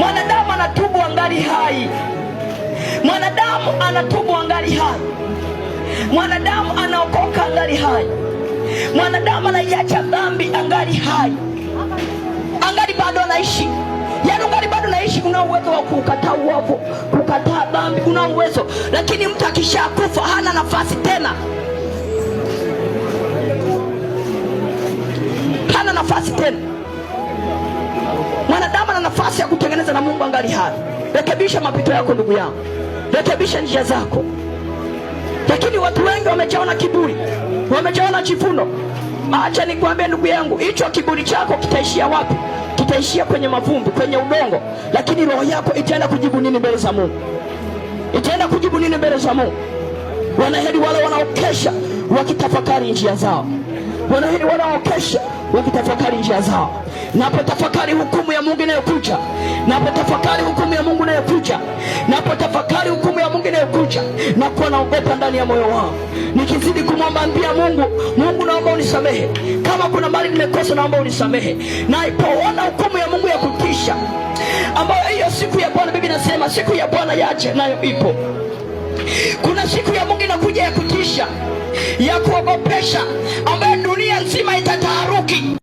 Mwanadamu anatubu angali hai. Mwanadamu anatubu angali hai. Mwanadamu anaokoka angali hai. Mwanadamu anaiacha dhambi angali hai, angali bado anaishi. Yaani ungali bado anaishi, una uwezo wa kukataa uovu, kukataa dhambi, una uwezo. Lakini mtu akishakufa hana nafasi tena, hana nafasi tena. Mwanadamu ana nafasi ya kutengeneza na Mungu angali hai. Rekebisha mapito yako ndugu yangu, rekebisha njia zako. Lakini watu wengi wamejawa na kiburi, wamejawa na jivuno. Acha nikwambie ndugu yangu, hicho kiburi chako kitaishia wapi? Kitaishia kwenye mavumbi, kwenye udongo. Lakini roho yako itaenda kujibu nini mbele za Mungu? Itaenda kujibu nini mbele za Mungu? Wanaheri wale wanaokesha wakitafakari njia zao. Wanaheri wale wanaokesha wakitafakari njia zao. Napotafakari hukumu ya Mungu inayokuja, napotafakari hukumu ya Mungu inayokuja, napotafakari hukumu ya Mungu inayokuja, na kuwa naogopa ndani ya moyo wangu, nikizidi kumwomba Mungu, Mungu naomba unisamehe, kama kuna mali nimekosa naomba unisamehe. Na ipoona hukumu ya Mungu ya kutisha, ambayo hiyo siku ya Bwana, Biblia inasema siku ya Bwana yaje, nayo ipo. Kuna siku ya Mungu inakuja ya kutisha, ya kuogopesha, ambayo dunia nzima itataharuki.